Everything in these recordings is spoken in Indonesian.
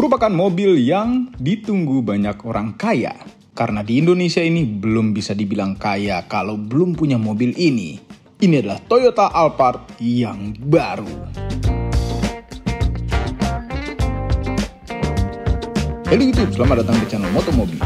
merupakan mobil yang ditunggu banyak orang kaya. Karena di Indonesia ini belum bisa dibilang kaya kalau belum punya mobil ini. Ini adalah Toyota Alphard yang baru. Halo YouTube, selamat datang di channel Motomobil.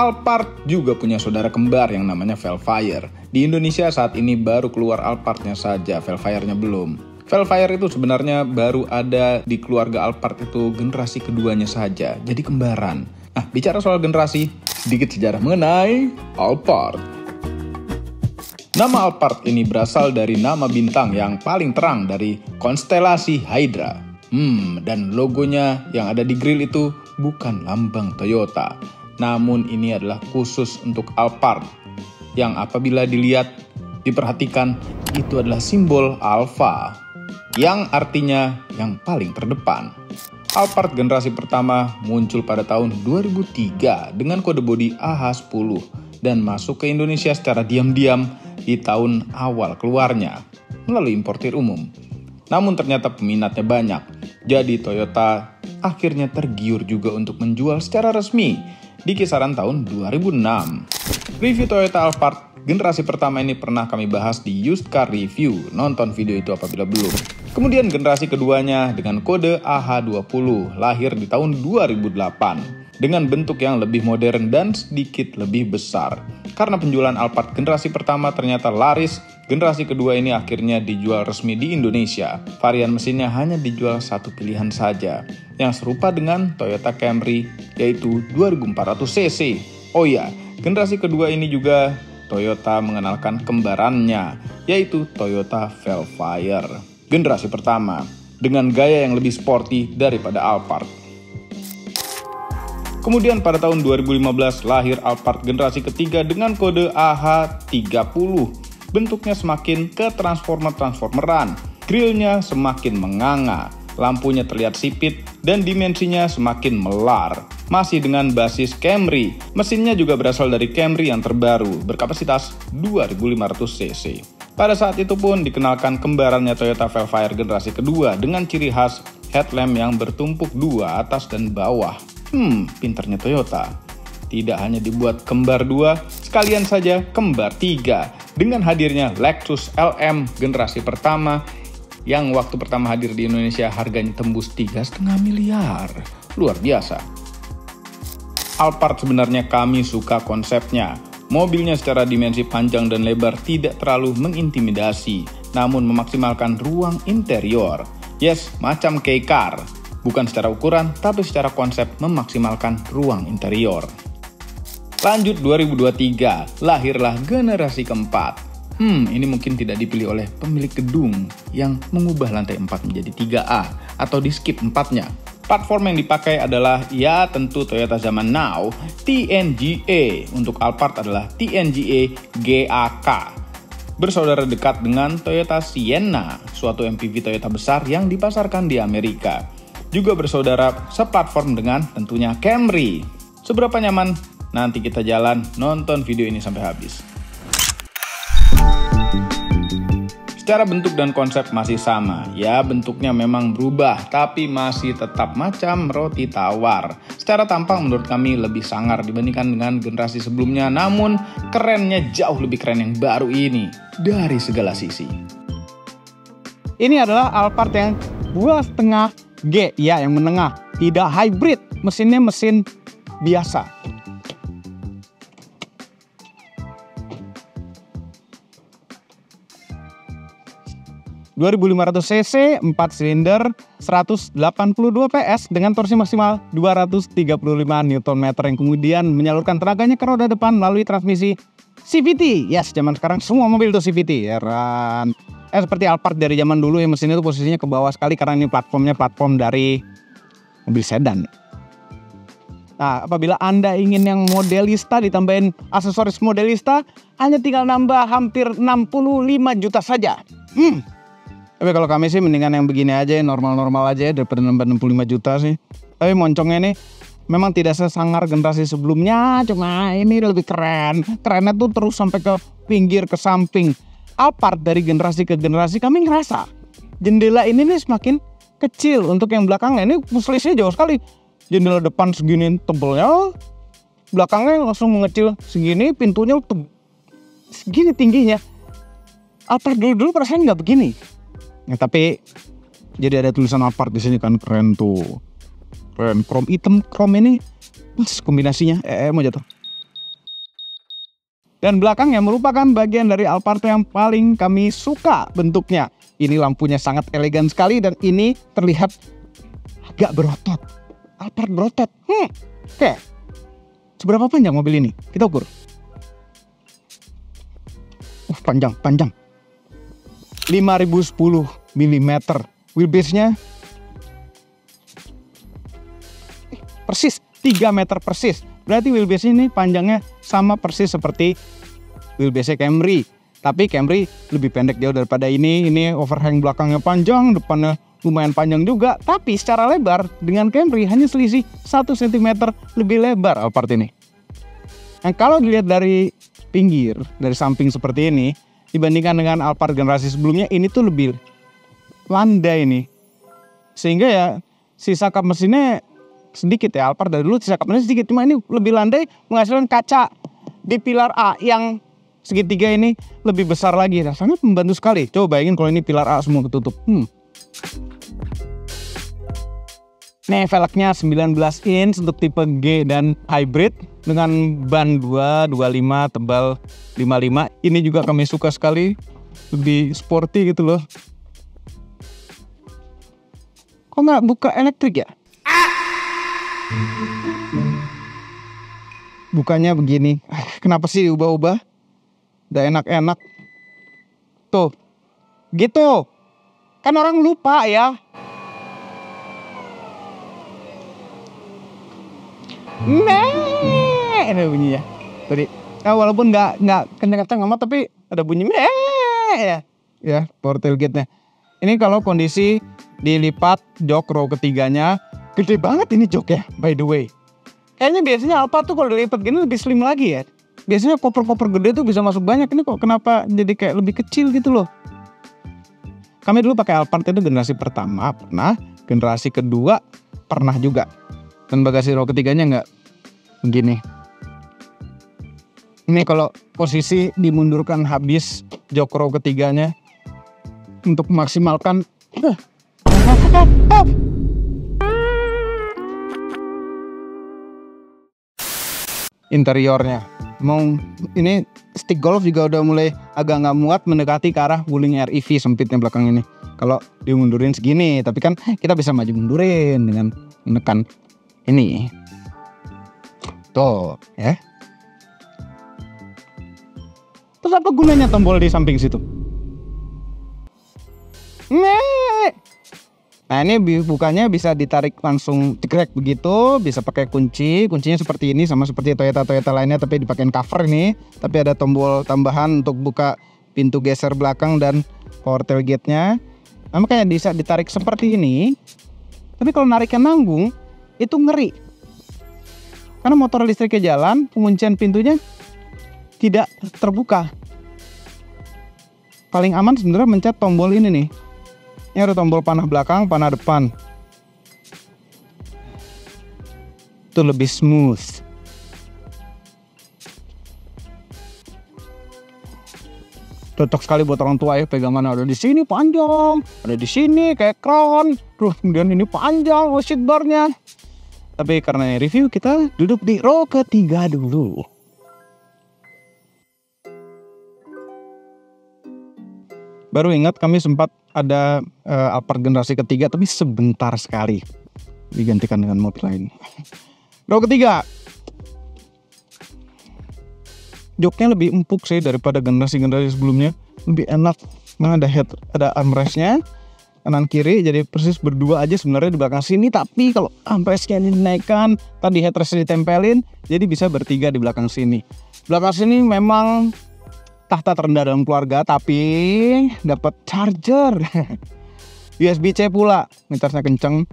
Alphard juga punya saudara kembar yang namanya Vellfire. Di Indonesia saat ini baru keluar Alphardnya saja, Vellfire-nya belum. Vellfire itu sebenarnya baru ada di keluarga Alphard itu generasi keduanya saja, jadi kembaran. Nah, bicara soal generasi, sedikit sejarah mengenai Alphard. Nama Alphard ini berasal dari nama bintang yang paling terang dari konstelasi Hydra. Dan logonya yang ada di grill itu bukan lambang Toyota. Namun ini adalah khusus untuk Alphard. Yang apabila diperhatikan, itu adalah simbol Alpha. Yang artinya yang paling terdepan. Alphard generasi pertama muncul pada tahun 2003 dengan kode bodi AH10 dan masuk ke Indonesia secara diam-diam di tahun awal keluarnya melalui importir umum. Namun ternyata peminatnya banyak, jadi Toyota akhirnya tergiur juga untuk menjual secara resmi di kisaran tahun 2006. Review Toyota Alphard generasi pertama ini pernah kami bahas di Used Car Review, nonton video itu apabila belum. Kemudian generasi keduanya dengan kode AH20 lahir di tahun 2008 dengan bentuk yang lebih modern dan sedikit lebih besar. Karena penjualan Alphard generasi pertama ternyata laris, generasi kedua ini akhirnya dijual resmi di Indonesia. Varian mesinnya hanya dijual satu pilihan saja, yang serupa dengan Toyota Camry, yaitu 2400cc. Oh ya, generasi kedua ini juga Toyota mengenalkan kembarannya, yaitu Toyota Vellfire. Generasi pertama, dengan gaya yang lebih sporty daripada Alphard. Kemudian pada tahun 2015 lahir Alphard generasi ketiga dengan kode AH30. Bentuknya semakin ke transformeran, grillnya semakin menganga, lampunya terlihat sipit, dan dimensinya semakin melar. Masih dengan basis Camry, mesinnya juga berasal dari Camry yang terbaru, berkapasitas 2500cc. Pada saat itu pun dikenalkan kembarannya Toyota Vellfire generasi kedua dengan ciri khas headlamp yang bertumpuk dua atas dan bawah. Pinternya Toyota. Tidak hanya dibuat kembar dua, sekalian saja kembar tiga. Dengan hadirnya Lexus LM generasi pertama yang waktu pertama hadir di Indonesia harganya tembus 3,5 miliar. Luar biasa. Alphard sebenarnya kami suka konsepnya. Mobilnya secara dimensi panjang dan lebar tidak terlalu mengintimidasi, namun memaksimalkan ruang interior. Yes, macam K-Car. Bukan secara ukuran, tapi secara konsep memaksimalkan ruang interior. Lanjut 2023, lahirlah generasi keempat. Ini mungkin tidak dipilih oleh pemilik gedung yang mengubah lantai 4 menjadi 3A atau di skip 4-nya. Platform yang dipakai adalah ya tentu Toyota zaman now, TNGA. Untuk Alphard adalah TNGA GAK. Bersaudara dekat dengan Toyota Sienna, suatu MPV Toyota besar yang dipasarkan di Amerika. Juga bersaudara seplatform dengan tentunya Camry. Seberapa nyaman? Nanti kita jalan nonton video ini sampai habis. Secara bentuk dan konsep masih sama, ya bentuknya memang berubah, tapi masih tetap macam roti tawar. Secara tampang menurut kami lebih sangar dibandingkan dengan generasi sebelumnya, namun kerennya jauh lebih keren yang baru ini, dari segala sisi. Ini adalah Alphard yang 2,5G, ya yang menengah, tidak hybrid, mesinnya mesin biasa. 2500cc, 4 silinder, 182 PS dengan torsi maksimal 235 Nm yang kemudian menyalurkan tenaganya ke roda depan melalui transmisi CVT. Yes, zaman sekarang semua mobil itu CVT ya kan. Seperti Alphard dari zaman dulu ya, mesin itu posisinya ke bawah sekali karena ini platformnya platform dari mobil sedan. Nah, apabila Anda ingin yang modelista ditambahin aksesoris modelista, hanya tinggal nambah hampir 65 juta saja. Tapi kalau kami sih mendingan yang begini aja, normal-normal aja daripada nambah 65 juta sih. Tapi moncongnya ini memang tidak sesangar generasi sebelumnya, cuma ini lebih keren. Kerennya tuh terus sampai ke pinggir, ke samping. Alphard dari generasi ke generasi kami ngerasa jendela ini nih semakin kecil. Untuk yang belakangnya ini selisihnya jauh sekali. Jendela depan segini tebelnya, belakangnya langsung mengecil segini, pintunya segini tingginya. Alphard dulu perasaan nggak begini. Ya, tapi jadi ada tulisan Alphard di sini kan, keren tuh. Keren, chrome hitam, chrome ini kombinasinya mau jatuh. Dan belakangnya merupakan bagian dari Alphard yang paling kami suka bentuknya. Ini lampunya sangat elegan sekali dan ini terlihat agak berotot. Alphard berotot. Oke. Seberapa panjang mobil ini? Kita ukur. Panjang. 5010 mm. Wheelbase-nya persis 3 meter persis. Berarti wheelbase ini panjangnya sama persis seperti wheelbase Camry. Tapi Camry lebih pendek jauh daripada ini. Ini overhang belakangnya panjang, depannya lumayan panjang juga. Tapi secara lebar dengan Camry hanya selisih 1 cm lebih lebar Alphard ini. Nah, kalau dilihat dari pinggir, dari samping seperti ini, dibandingkan dengan Alphard generasi sebelumnya, ini tuh lebih landai ini. Sehingga ya sisa kap mesinnya sedikit ya. Alphard dari dulu sisa kap mesinnya sedikit, cuma ini lebih landai, menghasilkan kaca di pilar A yang segitiga ini lebih besar lagi. Nah, sangat membantu sekali. Coba bayangin kalau ini pilar A semua ketutup. Nih velgnya 19 inch untuk tipe G dan hybrid dengan ban 225 tebal 55. Ini juga kami suka sekali, lebih sporty gitu loh. Kok nggak buka elektrik ya? Bukanya begini. Kenapa sih ubah-ubah? Udah enak-enak. Tuh. Gitu. Kan orang lupa ya. Ini bunyinya. Tadi. Nah, walaupun nggak kencang-kencang amat, tapi ada bunyi ya. Ya, power tailgate-nya. Ini kalau kondisi dilipat jok row ketiganya, gede banget ini joknya by the way. Kayaknya biasanya Alphard tuh kalau dilipat gini lebih slim lagi ya. Biasanya koper-koper gede tuh bisa masuk banyak. Ini kok kenapa jadi kayak lebih kecil gitu loh. Kami dulu pakai Alphard itu generasi pertama pernah, generasi kedua pernah juga. Dan bagasi row ketiganya nggak begini. Ini kalau posisi dimundurkan habis jok row ketiganya untuk memaksimalkan interiornya. Mau ini stick golf juga udah mulai agak nggak muat mendekati ke arah Wuling REV sempitnya belakang ini. Kalau dimundurin segini, tapi kan kita bisa maju mundurin dengan menekan ini. Tuh, ya. Terus apa gunanya tombol di samping situ? Nah, ini bukannya bisa ditarik langsung cekrek begitu, bisa pakai kunci. Kuncinya seperti ini, sama seperti Toyota lainnya, tapi dipakein cover nih. Tapi ada tombol tambahan untuk buka pintu geser belakang dan power tailgate-nya. Nah, makanya bisa ditarik seperti ini. Tapi kalau nariknya nanggung, itu ngeri. Karena motor listriknya jalan, penguncian pintunya tidak terbuka. Paling aman sebenarnya mencet tombol ini nih. Ini ada tombol panah belakang, panah depan. Itu lebih smooth. Cocok sekali buat orang tua ya, pegangan ada di sini panjang, ada di sini kayak crown. Terus kemudian ini panjang seat barnya. Tapi karena review kita duduk di row ketiga dulu. Baru ingat kami sempat ada Alphard generasi ketiga, tapi sebentar sekali digantikan dengan mobil lain. Row ketiga, joknya lebih empuk sih daripada generasi-generasi sebelumnya, lebih enak. Nah, ada armrestnya kanan kiri, jadi persis berdua aja sebenarnya di belakang sini. Tapi kalau armrestnya ini dinaikkan, tadi headrestnya ditempelin, jadi bisa bertiga di belakang sini. Belakang sini memang tahta terendah dalam keluarga, tapi dapat charger. USB-C pula, ngecasnya kenceng.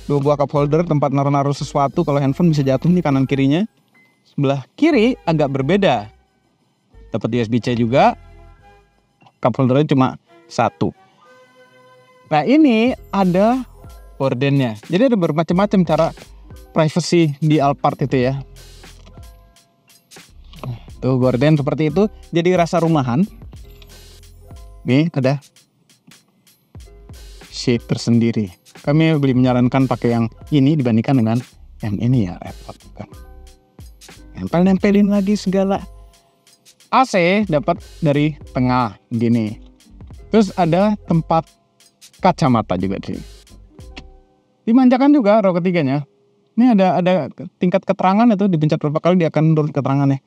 2 buah cup holder, tempat naruh-naruh sesuatu. Kalau handphone bisa jatuh nih kanan kirinya. Sebelah kiri agak berbeda. Dapat USB-C juga. Cup holdernya cuma 1. Nah, ini ada gordennya. Jadi ada bermacam-macam cara privacy di Alphard itu ya. Tuh gorden seperti itu, jadi rasa rumahan. Nih ada shape tersendiri. Kami lebih menyarankan pakai yang ini dibandingkan dengan yang ini ya, repot kan. Nempel-nempelin lagi segala. AC dapat dari tengah gini. Terus ada tempat kacamata juga sih. Dimanjakan juga row ketiganya. Ini ada tingkat keterangan itu, dipencet berapa kali dia akan turun keterangannya.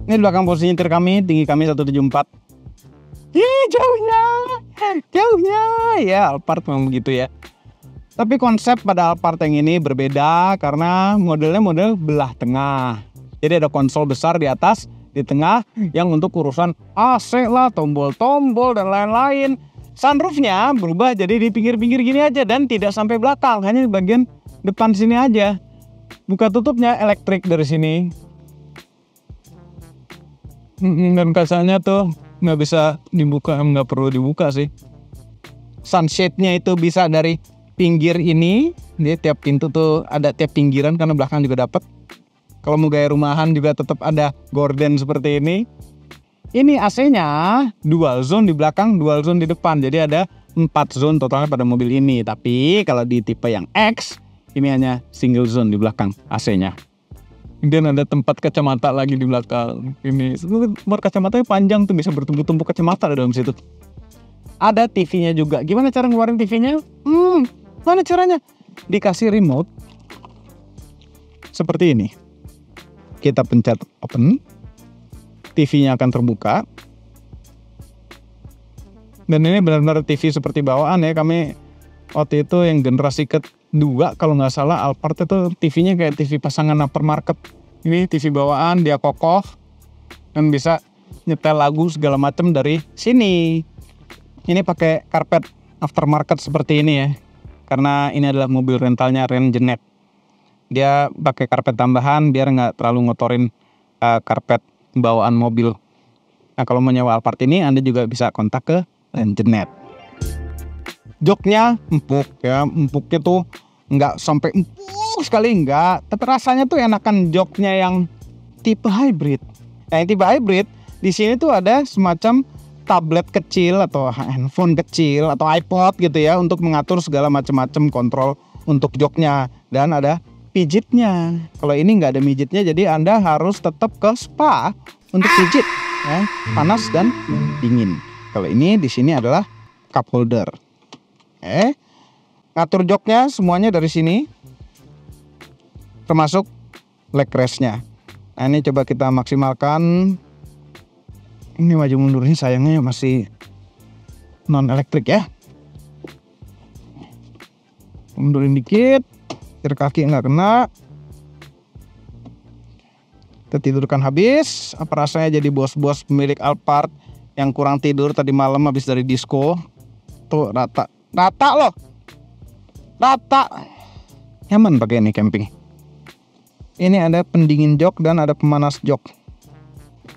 Ini di belakang posisi nyetir kami, tinggi kami 174. Ih, jauhnya. Ya, Alphard memang begitu ya. Tapi konsep pada Alphard yang ini berbeda karena modelnya model belah tengah. Jadi ada konsol besar di atas, di tengah yang untuk urusan AC lah, tombol-tombol dan lain-lain. Sunroofnya berubah jadi di pinggir-pinggir gini aja dan tidak sampai belakang, hanya di bagian depan sini aja. Buka tutupnya elektrik dari sini. Dan kacanya tuh nggak bisa dibuka, nggak perlu dibuka sih. Sunshade-nya itu bisa dari pinggir ini, dia tiap pintu tuh ada tiap pinggiran karena belakang juga dapat. Kalau mau gaya rumahan juga tetap ada gorden seperti ini. Ini AC-nya dual zone di belakang, dual zone di depan. Jadi ada 4 zone totalnya pada mobil ini. Tapi kalau di tipe yang X, ini hanya single zone di belakang AC-nya. Dan ada tempat kacamata lagi di belakang. Ini nomor kacamatanya panjang tuh, bisa bertumpuk-tumpuk kacamata di dalam situ. Ada TV-nya juga. Gimana cara ngeluarin TV-nya? Mana caranya? Dikasih remote seperti ini. Kita pencet open, TV-nya akan terbuka. Dan ini benar-benar TV seperti bawaan ya. Kami waktu itu yang generasi kedua kalau nggak salah Alphard itu TV-nya kayak TV pasangan uppermarket. Ini TV bawaan, dia kokoh dan bisa nyetel lagu segala macam dari sini. Ini pakai karpet aftermarket seperti ini ya, karena ini adalah mobil rentalnya Rengenet. Dia pakai karpet tambahan biar nggak terlalu ngotorin karpet bawaan mobil. Nah kalau mau nyewa Alphard ini Anda juga bisa kontak ke Rengenet. Joknya empuk ya, empuknya tuh nggak sampai empuk sekali enggak, tapi rasanya tuh enakan joknya yang tipe hybrid. Nah yang tipe hybrid di sini tuh ada semacam tablet kecil atau handphone kecil atau iPod gitu ya untuk mengatur segala macam-macam kontrol untuk joknya, dan ada pijitnya. Kalau ini nggak ada pijitnya, jadi Anda harus tetap ke spa untuk pijit ya, panas dan dingin. Kalau ini di sini adalah cup holder. Ngatur joknya semuanya dari sini, termasuk leg restnya. Nah ini coba kita maksimalkan. Ini maju mundurnya sayangnya masih non elektrik ya. Mundurin dikit, setir kaki nggak kena. Kita tidurkan habis. Apa rasanya jadi bos-bos pemilik Alphard yang kurang tidur tadi malam habis dari disco? Tuh rata loh. Rata. Nyaman pakai ini camping. Ini ada pendingin jok dan ada pemanas jok.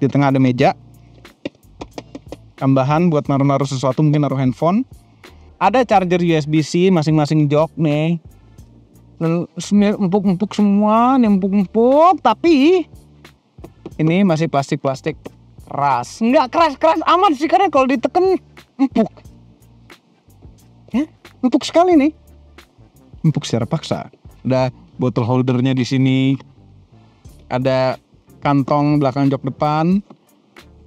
Di tengah ada meja. Tambahan buat naruh-naruh sesuatu, mungkin naruh handphone. Ada charger USB-C masing-masing jok nih. Empuk-empuk semua, nih empuk-empuk, tapi ini masih plastik-plastik keras. Nggak keras-keras amat sih, karena kalau diteken empuk. Ya, empuk sekali nih. Empuk secara paksa. Ada bottle holdernya di sini. Ada kantong belakang jok depan.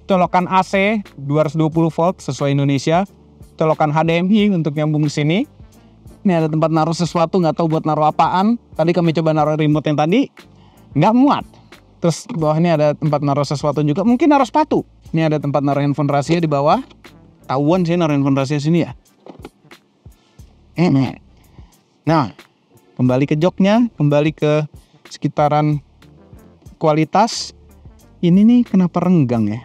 Colokan AC 220 volt sesuai Indonesia. Colokan HDMI untuk nyambung ke sini. Ini ada tempat naruh sesuatu, nggak tahu buat naruh apaan. Tadi kami coba naruh remote yang tadi, nggak muat. Terus di bawah ini ada tempat naruh sesuatu juga, mungkin naruh sepatu. Ini ada tempat naruh handphone rahasia di bawah. Tahuan sih naruh handphone rahasia sini ya. Nah, kembali ke joknya, kembali ke sekitaran kualitas. Ini nih kenapa renggang ya?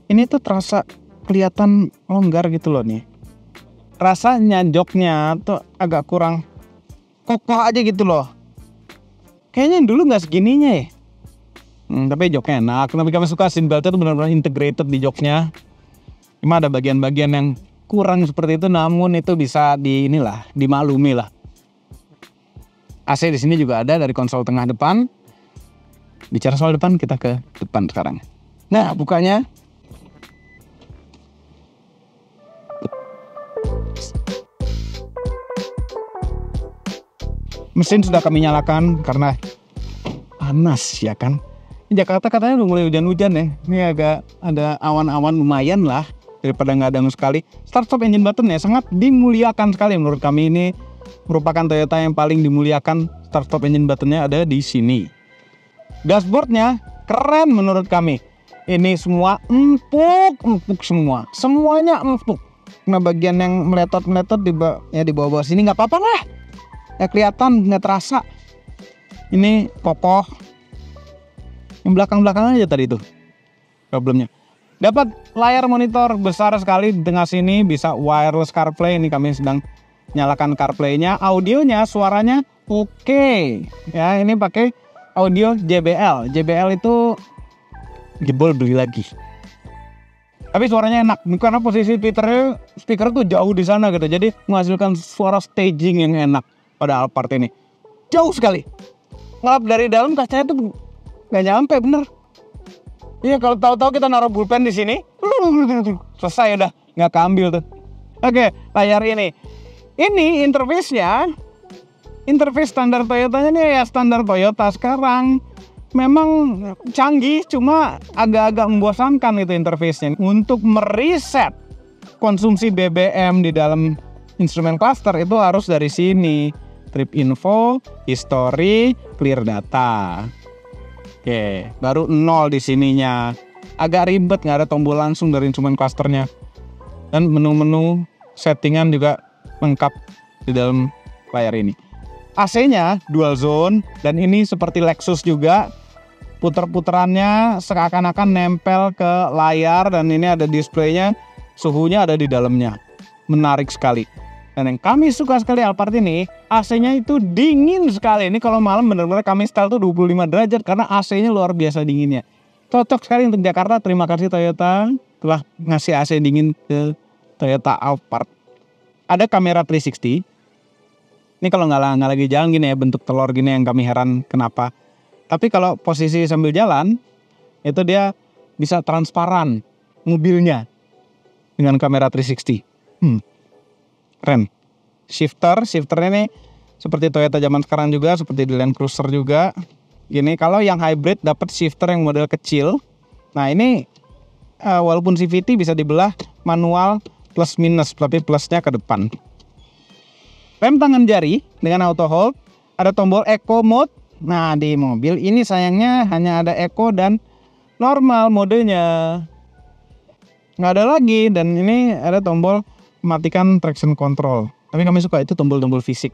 Ini tuh terasa kelihatan longgar gitu loh nih. Rasanya joknya tuh agak kurang kokoh aja gitu loh. Kayaknya dulu nggak segininya ya. Tapi joknya enak. Tapi kami suka seat beltnya tuh benar-benar integrated di joknya. Cuma ada bagian-bagian yang kurang seperti itu, namun itu bisa dimaklumi lah. AC di sini juga ada dari konsol tengah depan. Bicara soal depan, kita ke depan sekarang. Nah, bukanya. Mesin sudah kami nyalakan karena panas ya kan. Di Jakarta katanya udah mulai hujan-hujan ya. Ini agak ada awan-awan lumayan lah daripada nggak ada sekali. Start stop engine button ya sangat dimuliakan sekali menurut kami. Ini merupakan Toyota yang paling dimuliakan. Start stop engine buttonnya ada di sini. Dashboardnya keren menurut kami. Ini semua empuk semua. Semuanya empuk. Nah bagian yang meletot-meletot di bawah sini nggak apa-apa lah. Ya kelihatan nggak terasa. Ini kokoh. Yang belakang-belakang aja tadi itu problemnya. Dapat layar monitor besar sekali di tengah sini, bisa wireless CarPlay. Ini kami sedang nyalakan CarPlay-nya. Audionya suaranya oke. Ya ini pakai audio JBL. JBL itu jebol beli lagi. Tapi suaranya enak karena posisi speaker tuh jauh di sana gitu. Jadi menghasilkan suara staging yang enak pada Alphard ini. Jauh sekali. Ngelap dari dalam kacanya tuh nggak nyampe bener. Iya kalau tahu-tahu kita naruh bullpen di sini, selesai udah nggak keambil tuh. Oke, layar ini. Ini interface standar Toyotanya nih ya standar Toyota sekarang. Memang canggih, cuma agak-agak membosankan itu interface-nya. Untuk mereset konsumsi BBM di dalam instrumen cluster itu harus dari sini. Trip info, history, clear data. Oke, baru 0 di sininya. Agak ribet, nggak ada tombol langsung dari instrumen clusternya. Dan menu-menu settingan juga lengkap di dalam layar ini. AC-nya dual zone dan ini seperti Lexus juga. Puter-puterannya seakan-akan nempel ke layar dan ini ada displaynya, suhunya ada di dalamnya. Menarik sekali. Dan yang kami suka sekali Alphard ini, AC-nya itu dingin sekali. Ini kalau malam benar-benar kami style tuh 25 derajat karena AC-nya luar biasa dinginnya. Cocok sekali untuk Jakarta. Terima kasih Toyota telah ngasih AC dingin ke Toyota Alphard. Ada kamera 360. Ini kalau nggak lagi jalan gini ya, bentuk telur gini yang kami heran kenapa. Tapi kalau posisi sambil jalan, itu dia bisa transparan mobilnya dengan kamera 360. Keren. Shifternya ini seperti Toyota zaman sekarang juga, seperti di Land Cruiser juga. Gini, kalau yang hybrid dapat shifter yang model kecil. Nah ini walaupun CVT bisa dibelah manual plus minus, tapi plusnya ke depan. Rem tangan jari dengan auto hold, ada tombol eco mode. Nah di mobil ini sayangnya hanya ada eco dan normal modenya. Nggak ada lagi dan ini ada tombol mematikan traction control. Tapi kami suka itu tombol-tombol fisik.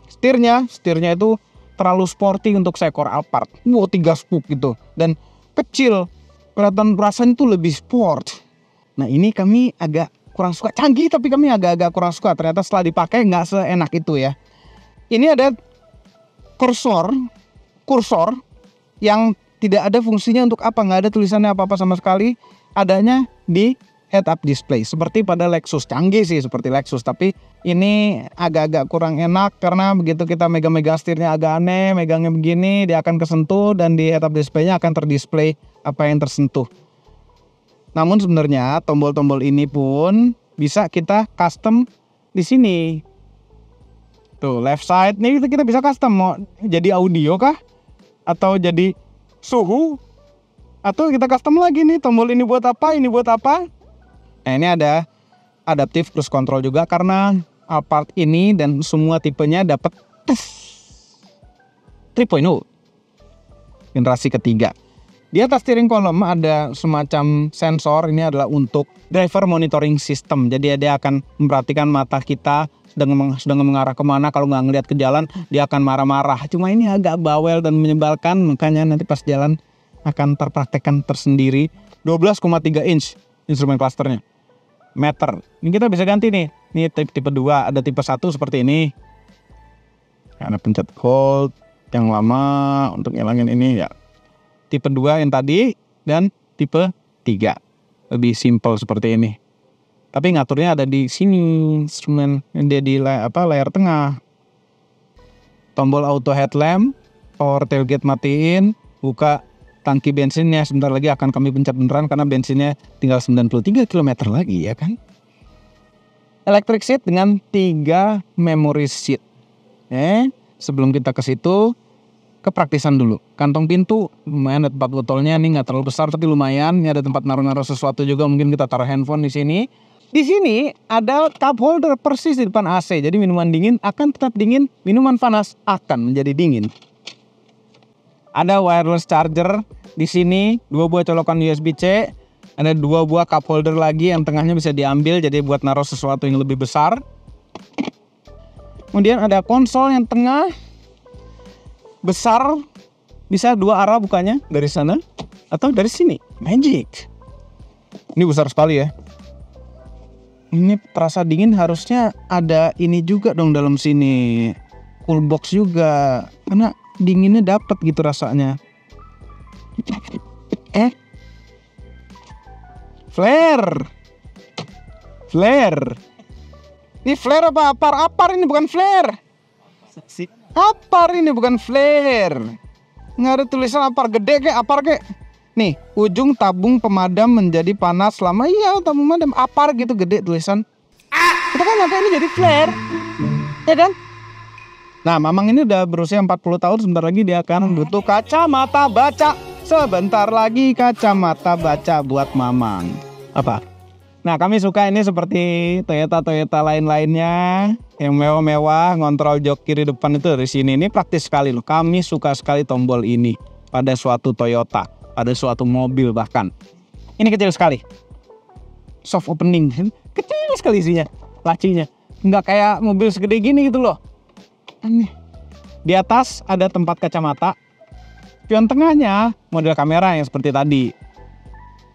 Setirnya itu terlalu sporty untuk seekor Alphard. 3 spoke gitu dan kecil. Kelihatan rasanya itu lebih sport. Nah ini kami agak kurang suka. Canggih tapi kami agak-agak kurang suka. Ternyata setelah dipakai nggak seenak itu ya. Ini ada kursor yang tidak ada fungsinya untuk apa. Nggak ada tulisannya apa-apa sama sekali. Adanya di head-up display seperti pada Lexus. Canggih sih seperti Lexus, tapi ini agak-agak kurang enak karena begitu kita megang-megang setirnya agak aneh, megangnya begini dia akan kesentuh dan di head-up display-nya akan terdisplay apa yang tersentuh. Namun sebenarnya tombol-tombol ini pun bisa kita custom di sini. Tuh left side nih kita bisa custom mau jadi audio kah atau jadi suhu atau kita custom lagi nih tombol ini buat apa, ini buat apa. Nah ini ada adaptive cruise control juga karena Alphard ini dan semua tipenya dapat 3.0 generasi ketiga. Di atas steering column ada semacam sensor, ini adalah untuk driver monitoring system. Jadi dia akan memperhatikan mata kita sedang mengarah kemana, kalau nggak ngelihat ke jalan dia akan marah-marah. Cuma ini agak bawel dan menyebalkan, makanya nanti pas jalan akan terpraktekkan tersendiri. 12,3 inch instrumen clusternya. Meter. Ini kita bisa ganti nih. Ini tipe 2, ada tipe 1 seperti ini. Ada pencet hold yang lama untuk ngilangin ini ya. Tipe 2 yang tadi dan tipe 3. Lebih simple seperti ini. Tapi ngaturnya ada di sini, instrumen dia di layar tengah. Tombol auto headlamp, power tailgate matiin, buka tangki bensinnya. Sebentar lagi akan kami pencet beneran karena bensinnya tinggal 93 km lagi ya kan. Electric seat dengan 3 memory seat. Sebelum kita ke situ, kepraktisan dulu. Kantong pintu lumayan, ada tempat botolnya, ini nggak terlalu besar tapi lumayan. Ini ada tempat naruh-naruh sesuatu juga, mungkin kita taruh handphone di sini. Di sini ada cup holder persis di depan AC. Jadi minuman dingin akan tetap dingin, minuman panas akan menjadi dingin. Ada wireless charger di sini, 2 buah colokan USB-C, ada 2 buah cup holder lagi yang tengahnya bisa diambil jadi buat naruh sesuatu yang lebih besar. Kemudian ada konsol yang tengah besar, bisa 2 arah bukanya, dari sana atau dari sini. Magic. Ini besar sekali ya. Ini terasa dingin, harusnya ada ini juga dong dalam sini. Cool box juga. Karena dinginnya dapat gitu rasanya. Flare. Ini flare apa apar? Apar ini bukan flare. Apar ini bukan flare. Nggak ada tulisan apar gede kek, apar kek. Nih, ujung tabung pemadam menjadi panas selama tabung pemadam apar gitu gede tulisan. Kita kan nyangka ini jadi flare. Ya kan? Nah, Mamang ini udah berusia 40 tahun, sebentar lagi dia akan butuh kacamata baca. Sebentar lagi kacamata baca buat Mamang. Apa? Nah, kami suka ini seperti Toyota lain-lainnya yang mewah-mewah, ngontrol jok kiri depan itu dari sini. Ini praktis sekali loh. Kami suka sekali tombol ini pada suatu Toyota, pada suatu mobil bahkan. Ini kecil sekali. Soft opening. Kecil sekali isinya, lacinya. Nggak kayak mobil segede gini gitu loh. Di atas ada tempat kacamata. Spion tengahnya model kamera yang seperti tadi.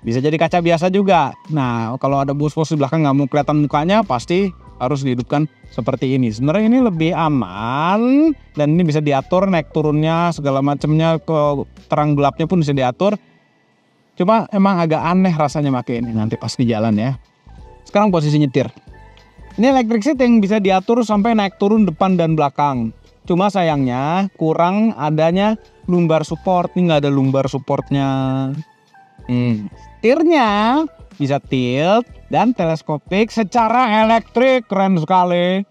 Bisa jadi kaca biasa juga. Nah, kalau ada bos-bos di belakang nggak mau kelihatan mukanya, pasti harus dihidupkan seperti ini. Sebenarnya ini lebih aman dan ini bisa diatur naik turunnya segala macamnya, ke terang gelapnya pun bisa diatur. Cuma emang agak aneh rasanya pakai ini nanti pas di jalan ya. Sekarang posisi nyetir. Ini electric seat yang bisa diatur sampai naik turun depan dan belakang. Cuma sayangnya kurang adanya lumbar support. Ini nggak ada lumbar supportnya. Setirnya bisa tilt dan teleskopik secara elektrik. Keren sekali.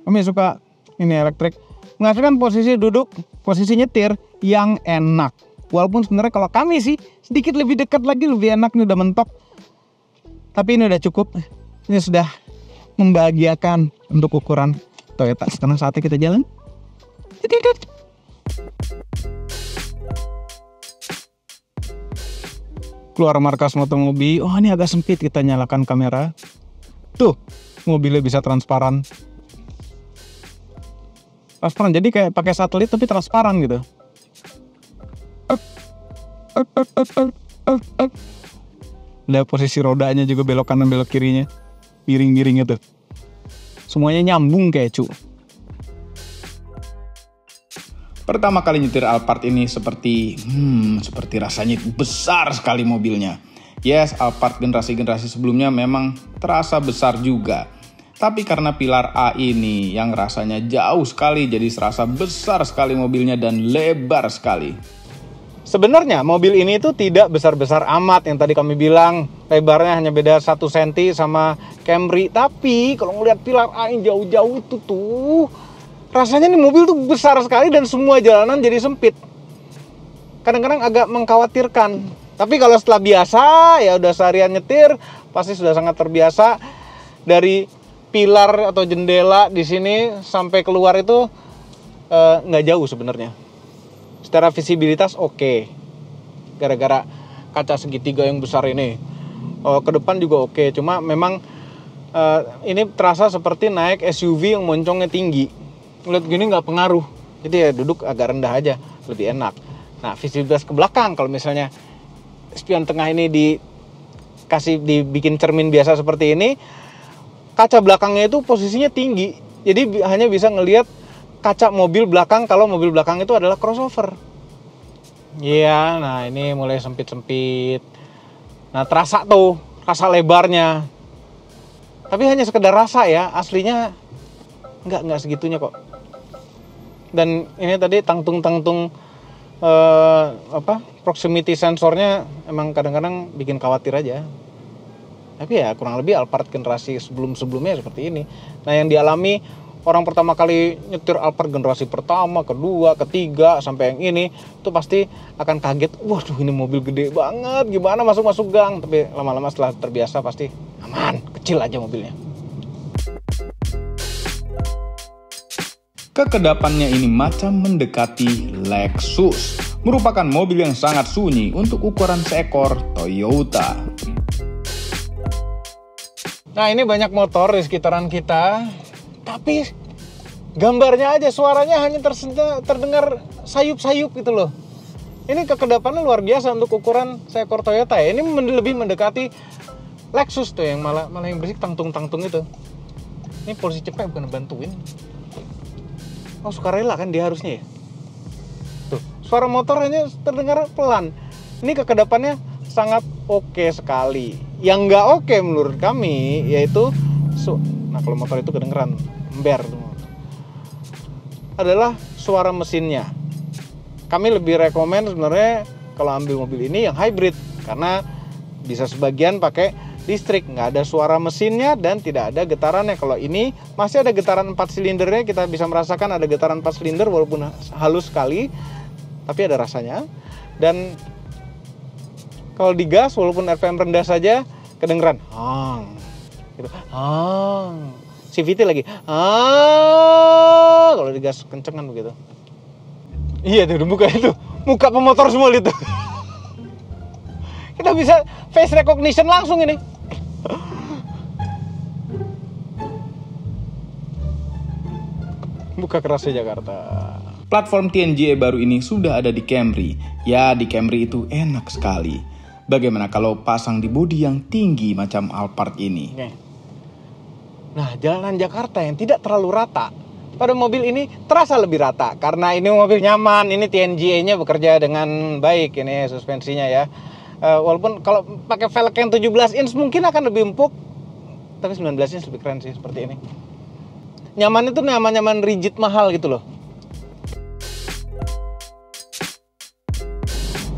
Kami suka ini elektrik. Menghasilkan posisi duduk, posisi nyetir yang enak. Walaupun sebenarnya kalau kami sih sedikit lebih dekat lagi, lebih enak. Ini udah mentok. Tapi ini udah cukup. Ini sudah membahagiakan untuk ukuran Toyota. Sekarang saatnya kita jalan. Keluar markas Motomobi. Oh, ini agak sempit, kita nyalakan kamera. Tuh, mobilnya bisa transparan. Jadi kayak pakai satelit tapi transparan gitu. Lihat posisi rodanya juga, belok kanan belok kirinya, miring-miring itu. Semuanya nyambung kayak cu. Pertama kali nyetir Alphard ini seperti rasanya besar sekali mobilnya. Yes, Alphard generasi-generasi sebelumnya memang terasa besar juga. Tapi karena pilar A ini yang rasanya jauh sekali, jadi serasa besar sekali mobilnya dan lebar sekali. Sebenarnya mobil ini tuh tidak besar-besar amat, yang tadi kami bilang lebarnya hanya beda 1 cm sama Camry. Tapi kalau ngeliat pilar A yang jauh-jauh itu tuh, rasanya nih mobil tuh besar sekali dan semua jalanan jadi sempit. Kadang-kadang agak mengkhawatirkan. Tapi kalau setelah biasa, ya udah seharian nyetir, pasti sudah sangat terbiasa. Dari pilar atau jendela di sini sampai keluar itu nggak jauh sebenarnya. Secara visibilitas oke. Gara-gara kaca segitiga yang besar ini. Ke depan juga oke. Cuma memang ini terasa seperti naik SUV yang moncongnya tinggi. Lihat gini nggak pengaruh. Jadi ya duduk agak rendah aja, lebih enak. Nah, visibilitas ke belakang kalau misalnya spion tengah ini dibikin cermin biasa seperti ini, kaca belakangnya itu posisinya tinggi. Jadi hanya bisa ngelihat kaca mobil belakang kalau mobil belakang itu adalah crossover. Iya, nah ini mulai sempit-sempit. Nah, terasa tuh, rasa lebarnya. Tapi hanya sekedar rasa ya, aslinya nggak segitunya kok. Dan ini tadi tangtung proximity sensornya emang kadang-kadang bikin khawatir aja. Tapi ya kurang lebih Alphard generasi sebelumnya seperti ini. Nah, yang dialami orang pertama kali nyetir Alphard generasi pertama, kedua, ketiga, sampai yang ini itu pasti akan kaget. Waduh, ini mobil gede banget, gimana masuk gang. Tapi lama-lama setelah terbiasa pasti aman, kecil aja mobilnya. Kekedapannya ini macam mendekati Lexus, merupakan mobil yang sangat sunyi untuk ukuran seekor Toyota. Nah, ini banyak motor di sekitaran kita, tapi gambarnya aja, suaranya hanya terdengar sayup-sayup gitu loh. Ini kekedapannya luar biasa untuk ukuran seekor Toyota ya. Ini lebih mendekati Lexus tuh yang malah yang berisik tangtung-tangtung itu. Ini polisi cepet bukan bantuin. Oh, sukarela kan dia harusnya ya. Tuh, suara motornya terdengar pelan. Ini kekedapannya sangat oke sekali. Yang nggak oke menurut kami yaitu, nah kalau motor itu kedengeran ember adalah suara mesinnya. Kami lebih rekomen sebenarnya kalau ambil mobil ini yang hybrid karena bisa sebagian pakai listrik, nggak ada suara mesinnya dan tidak ada getarannya. Kalau ini masih ada getaran 4 silindernya, kita bisa merasakan ada getaran 4 silinder walaupun halus sekali, tapi ada rasanya. Dan kalau digas walaupun RPM rendah saja kedengeran gitu. CVT lagi kalau digas kenceng kan begitu. Iya tuh muka pemotor semua itu. Kita bisa face recognition langsung ini. Muka kerasnya Jakarta. Platform TNGA baru ini sudah ada di Camry. Ya, di Camry itu enak sekali. Bagaimana kalau pasang di bodi yang tinggi macam Alphard ini? Nah, jalanan Jakarta yang tidak terlalu rata, pada mobil ini terasa lebih rata. Karena ini mobil nyaman, ini TNGA-nya bekerja dengan baik, ini suspensinya ya. Walaupun kalau pakai velg yang 17 inch mungkin akan lebih empuk, tapi 19 inch lebih keren sih seperti ini. Nyaman itu nyaman rigid mahal gitu loh.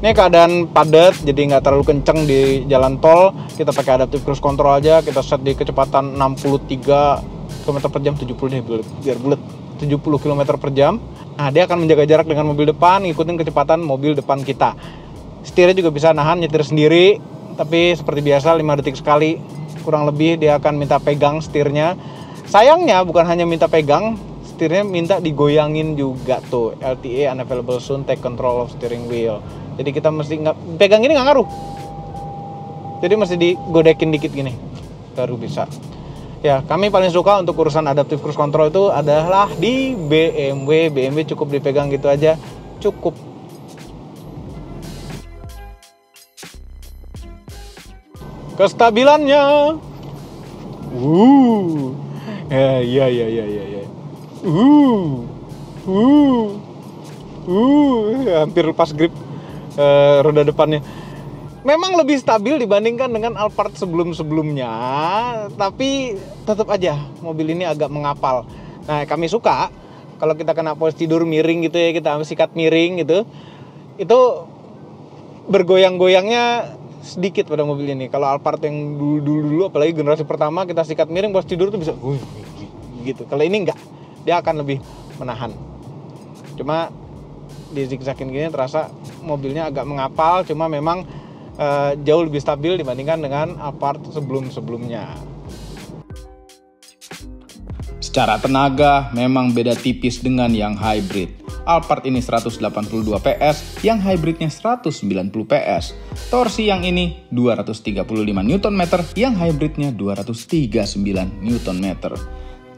Ini keadaan padat, jadi nggak terlalu kenceng di jalan tol. Kita pakai adaptive cruise control aja, kita set di kecepatan 63 km per jam, 70 deh biar bulat, 70 km per jam. Nah, dia akan menjaga jarak dengan mobil depan, ngikutin kecepatan mobil depan kita. Setirnya juga bisa nahan, nyetir sendiri, tapi seperti biasa 5 detik sekali, kurang lebih dia akan minta pegang setirnya. Sayangnya bukan hanya minta pegang, setirnya minta digoyangin juga tuh. LTA unavailable soon, take control of steering wheel. Jadi kita mesti pegang ini nggak ngaruh. Jadi mesti digodekin dikit gini baru bisa. Ya, kami paling suka untuk urusan adaptive cruise control itu adalah di BMW. BMW cukup dipegang gitu aja, cukup. Kestabilannya. Ya. Hampir lepas grip roda depannya. Memang lebih stabil dibandingkan dengan Alphard sebelumnya, tapi tetap aja mobil ini agak mengapal. Nah, kami suka kalau kita kena posisi tidur miring gitu ya, kita sikat miring gitu, itu bergoyang-goyangnya sedikit pada mobil ini. Kalau Alphard yang dulu apalagi generasi pertama, kita sikat miring pas tidur tuh bisa gitu. Kalau ini enggak, dia akan lebih menahan. Cuma di zigzagin gini terasa mobilnya agak mengapal, cuma memang jauh lebih stabil dibandingkan dengan Alphard sebelumnya. Secara tenaga memang beda tipis dengan yang hybrid. Alphard ini 182 PS, yang hybridnya 190 PS. Torsi yang ini 235 Nm, yang hybridnya 239 Nm.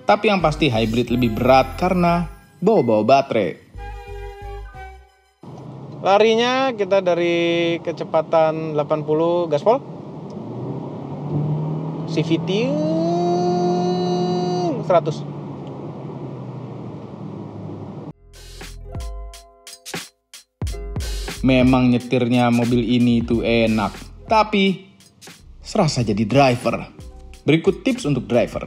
Tapi yang pasti hybrid lebih berat karena bawa baterai. Larinya kita dari kecepatan 80 gaspol. CVT 100. Memang nyetirnya mobil ini tuh enak, tapi serasa jadi driver. Berikut tips untuk driver.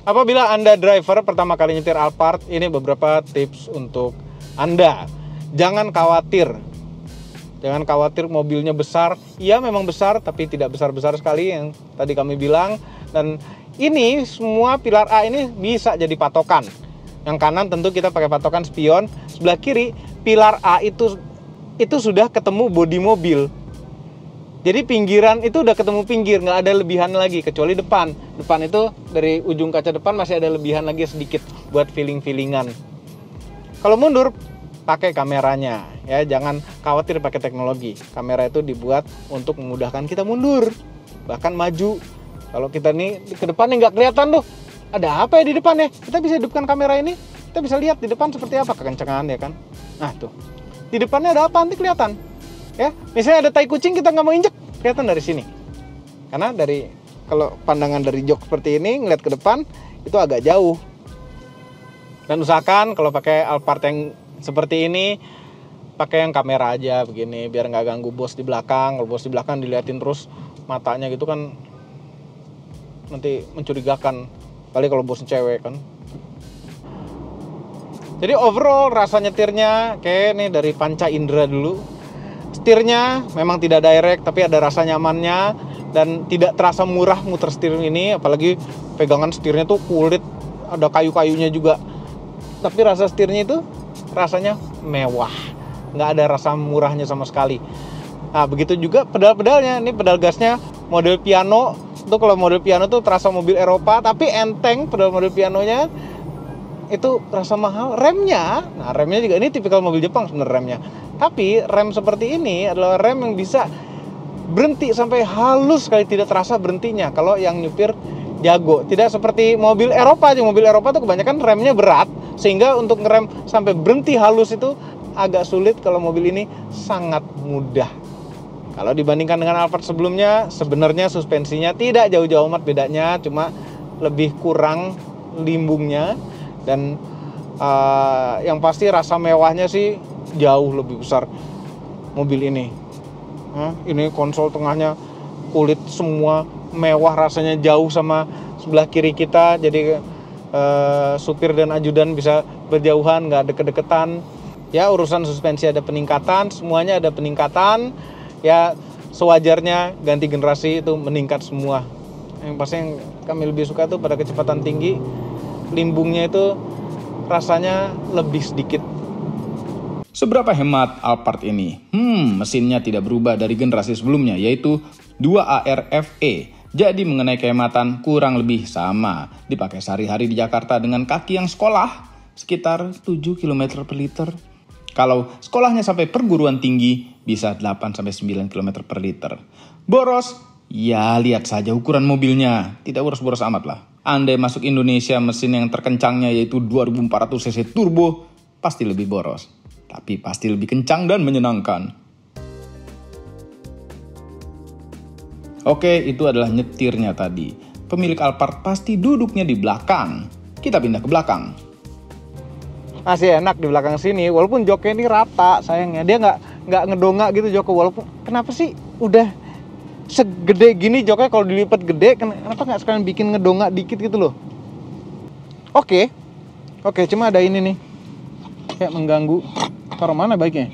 Apabila Anda driver pertama kali nyetir Alphard, ini beberapa tips untuk Anda. Jangan khawatir. Jangan khawatir mobilnya besar. Iya memang besar, tapi tidak besar-besar sekali yang tadi kami bilang. Dan ini semua pilar A ini bisa jadi patokan. Yang kanan tentu kita pakai patokan spion. Sebelah kiri, pilar A itu sudah ketemu bodi mobil. Jadi pinggiran itu udah ketemu pinggir, nggak ada lebihan lagi, kecuali depan. Depan itu dari ujung kaca depan masih ada lebihan lagi sedikit buat feeling-feelingan. Kalau mundur, pakai kameranya. Ya, jangan khawatir pakai teknologi. Kamera itu dibuat untuk memudahkan kita mundur, bahkan maju. Kalau kita nih ke depan nih nggak kelihatan tuh, ada apa ya di depan ya? Kita bisa hidupkan kamera ini, kita bisa lihat di depan seperti apa kekencangan ya kan. Nah tuh, di depannya ada apa nanti kelihatan. Ya, misalnya ada tai kucing kita nggak mau injek, kelihatan dari sini. Karena kalau pandangan dari jok seperti ini ngeliat ke depan itu agak jauh. Dan usahakan kalau pakai Alphard yang seperti ini pakai yang kamera aja begini biar nggak ganggu bos di belakang. Kalau bos di belakang diliatin terus matanya gitu kan nanti mencurigakan. Kali kalau bos cewek kan. Jadi overall rasa nyetirnya kayak nih dari panca indera dulu. Setirnya memang tidak direct tapi ada rasa nyamannya dan tidak terasa murah muter setir ini, apalagi pegangan setirnya tuh kulit, ada kayu-kayunya juga. Tapi rasa setirnya itu rasanya mewah, nggak ada rasa murahnya sama sekali. Nah begitu juga pedal-pedalnya, ini pedal gasnya model piano. Itu kalau model piano tuh terasa mobil Eropa, tapi enteng pedal model pianonya. Itu terasa mahal. Remnya, nah remnya juga ini tipikal mobil Jepang sebenarnya remnya. Tapi rem seperti ini adalah rem yang bisa berhenti sampai halus sekali, tidak terasa berhentinya kalau yang nyupir jago. Tidak seperti mobil Eropa aja. Mobil Eropa tuh kebanyakan remnya berat, sehingga untuk ngerem sampai berhenti halus itu agak sulit. Kalau mobil ini sangat mudah. Kalau dibandingkan dengan Alphard sebelumnya, sebenarnya suspensinya tidak jauh-jauh amat bedanya, cuma lebih kurang limbungnya. Dan yang pasti rasa mewahnya sih jauh lebih besar mobil ini. Ini konsol tengahnya kulit semua, mewah, rasanya jauh sama sebelah kiri kita. Jadi supir dan ajudan bisa berjauhan, nggak deket-deketan. Ya urusan suspensi ada peningkatan, semuanya ada peningkatan. Ya sewajarnya ganti generasi itu meningkat semua. Yang pasti yang kami lebih suka tuh pada kecepatan tinggi, limbungnya itu rasanya lebih sedikit. Seberapa hemat Alphard ini? Mesinnya tidak berubah dari generasi sebelumnya, yaitu 2ARFE. Jadi mengenai kehematan kurang lebih sama. Dipakai sehari-hari di Jakarta dengan kaki yang sekolah, sekitar 7 km per liter. Kalau sekolahnya sampai perguruan tinggi, bisa 8-9 km per liter. Boros? Ya lihat saja ukuran mobilnya, tidak boros-boros amat lah. Andai masuk Indonesia mesin yang terkencangnya yaitu 2400 cc turbo, pasti lebih boros. Tapi pasti lebih kencang dan menyenangkan. Oke, itu adalah nyetirnya tadi. Pemilik Alphard pasti duduknya di belakang. Kita pindah ke belakang. Masih enak di belakang sini, walaupun joknya ini rata sayangnya. Dia nggak ngedongak gitu joknya, walaupun kenapa sih udah segede gini joknya kalau dilipat gede, kenapa nggak sekalian bikin ngedongak dikit gitu loh. Oke, cuma ada ini nih kayak mengganggu. Taruh mana baiknya?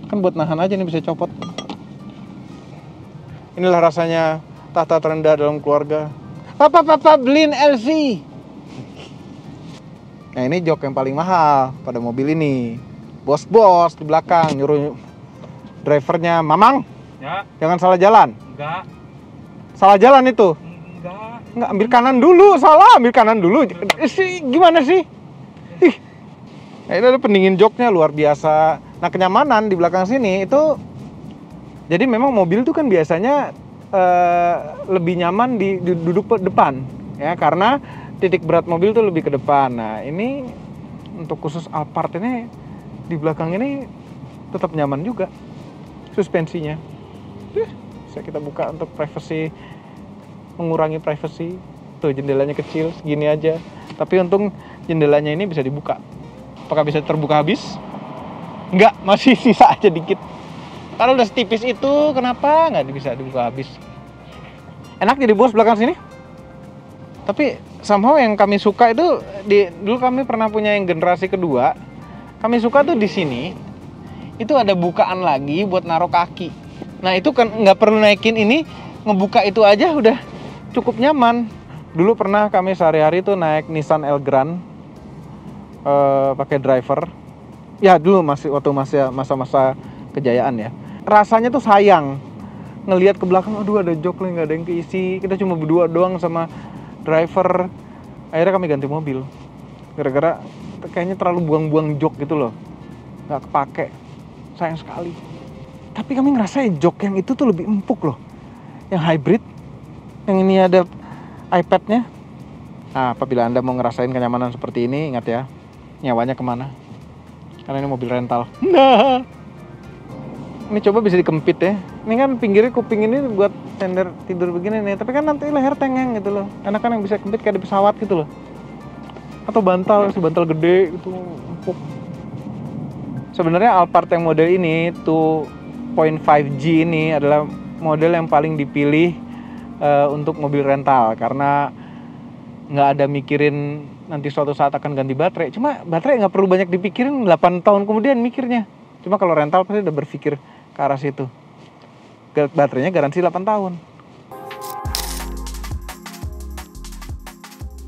Kan buat nahan aja nih, bisa copot. Inilah rasanya tahta terendah dalam keluarga. Papa beliin LV. Nah ini jok yang paling mahal pada mobil ini. Bos-bos di belakang nyuruh drivernya, Mamang, ya, jangan salah jalan. Enggak. Salah jalan itu. Enggak, ambil kanan dulu. Salah, ambil kanan dulu. Gimana sih? Nah, ini ada pendingin joknya luar biasa. Nah kenyamanan di belakang sini itu, jadi memang mobil itu kan biasanya lebih nyaman di duduk depan, ya karena titik berat mobil tuh lebih ke depan. Nah ini untuk khusus Alphard ini di belakang ini tetap nyaman juga suspensinya. Bisa kita buka untuk privacy, mengurangi privacy. Tuh jendelanya kecil segini aja, tapi untung jendelanya ini bisa dibuka. Apakah bisa terbuka habis? Enggak, masih sisa aja dikit. Kalau udah setipis itu, kenapa nggak bisa dibuka habis? Enak jadi bos belakang sini. Tapi somehow yang kami suka itu, dulu kami pernah punya yang generasi kedua. Kami suka tuh di sini, itu ada bukaan lagi buat naruh kaki. Nah itu kan nggak perlu naikin ini, ngebuka itu aja udah cukup nyaman. Dulu pernah kami sehari-hari tuh naik Nissan Elgrand, pakai driver. Ya dulu waktu masa-masa kejayaan ya. Rasanya tuh sayang ngelihat ke belakang, aduh ada jok lah nggak ada yang keisi. Kita cuma berdua doang sama driver. Akhirnya kami ganti mobil. Gara-gara kayaknya terlalu buang-buang jok gitu loh, nggak kepake. Sayang sekali. Tapi kami ngerasain jok yang itu tuh lebih empuk loh. Yang hybrid, yang ini ada iPad-nya. Nah, apabila Anda mau ngerasain kenyamanan seperti ini, ingat ya, nyawanya kemana? Karena ini mobil rental. Nah, ini coba bisa dikempit ya. Ini kan pinggirnya kuping ini buat tender tidur begini nih. Tapi kan nanti leher tengeng gitu loh. Karena kan yang bisa kempit kayak di pesawat gitu loh. Atau bantal gede gitu, empuk. Sebenarnya Alphard yang model ini 2.5G ini adalah model yang paling dipilih untuk mobil rental, karena nggak ada mikirin nanti suatu saat akan ganti baterai. Cuma baterai nggak perlu banyak dipikirin, 8 tahun kemudian mikirnya. Cuma kalau rental pasti udah berpikir ke arah situ. Baterainya garansi 8 tahun.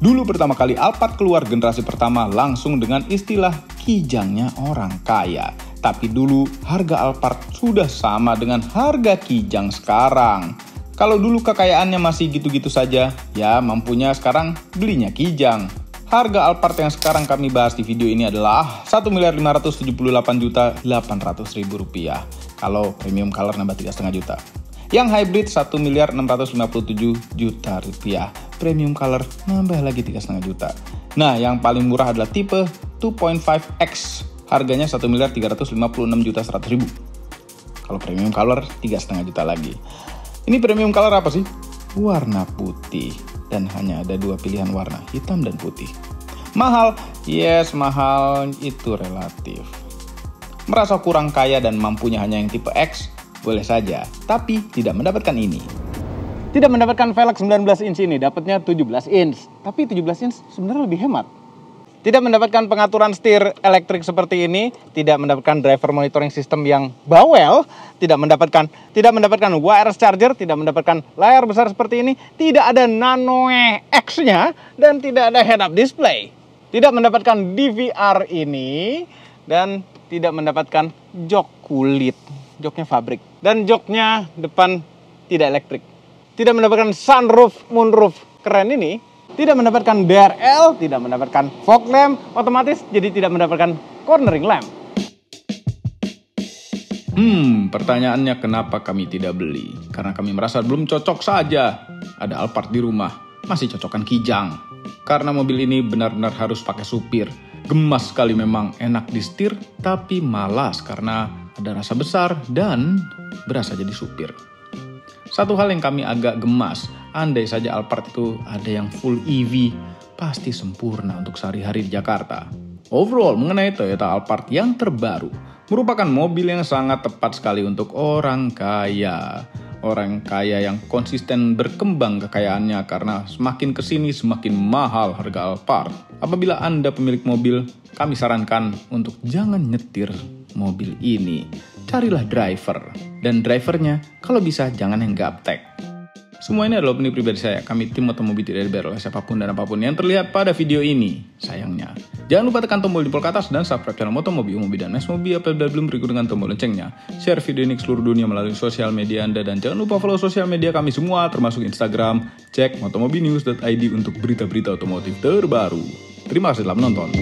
Dulu pertama kali Alphard keluar generasi pertama langsung dengan istilah kijangnya orang kaya. Tapi dulu harga Alphard sudah sama dengan harga kijang sekarang. Kalau dulu kekayaannya masih gitu-gitu saja, ya mampunya sekarang belinya kijang. Harga Alphard yang sekarang kami bahas di video ini adalah Rp1.578.800.000. Kalau premium color nambah 3,5 juta. Yang hybrid Rp1.657.000.000. Premium color nambah lagi 3,5 juta. Nah, yang paling murah adalah tipe 2.5X. Harganya Rp1.356.100.000. Kalau premium color 3,5 juta lagi. Ini premium color apa sih? Warna putih. Dan hanya ada 2 pilihan warna, hitam dan putih. Mahal? Yes, mahal itu relatif. Merasa kurang kaya dan mampunya hanya yang tipe X? Boleh saja, tapi tidak mendapatkan ini. Tidak mendapatkan velg 19 inch ini, dapatnya 17 inch. Tapi 17 inch sebenarnya lebih hemat. Tidak mendapatkan pengaturan setir elektrik seperti ini, tidak mendapatkan driver monitoring system yang bawel, tidak mendapatkan wireless charger, tidak mendapatkan layar besar seperti ini, tidak ada Nano X-nya, dan tidak ada head-up display. Tidak mendapatkan DVR ini, dan tidak mendapatkan jok kulit, joknya fabrik. Dan joknya depan tidak elektrik. Tidak mendapatkan sunroof, moonroof keren ini. Tidak mendapatkan DRL, tidak mendapatkan fog lamp, otomatis jadi tidak mendapatkan cornering lamp. Pertanyaannya kenapa kami tidak beli? Karena kami merasa belum cocok saja. Ada Alphard di rumah, masih cocokkan kijang. Karena mobil ini benar-benar harus pakai supir. Gemas sekali memang, enak disetir, tapi malas karena ada rasa besar dan berasa jadi supir. Satu hal yang kami agak gemas, andai saja Alphard itu ada yang full EV, pasti sempurna untuk sehari-hari di Jakarta. Overall, mengenai Toyota Alphard yang terbaru, merupakan mobil yang sangat tepat sekali untuk orang kaya. Orang kaya yang konsisten berkembang kekayaannya karena semakin kesini semakin mahal harga Alphard. Apabila Anda pemilik mobil, kami sarankan untuk jangan nyetir mobil ini. Carilah driver. Dan drivernya kalau bisa jangan yang gaptek. Semua ini adalah opini pribadi saya. Kami tim Motomobi tidak dibayar oleh siapapun dan apapun yang terlihat pada video ini. Sayangnya. Jangan lupa tekan tombol jempol ke atas dan subscribe channel Motomobi, Umobi, dan Mesmobi apabila belum berikut dengan tombol loncengnya. Share video ini ke seluruh dunia melalui sosial media Anda dan jangan lupa follow sosial media kami semua termasuk Instagram. Cek motomobinews.id untuk berita-berita otomotif terbaru. Terima kasih telah menonton.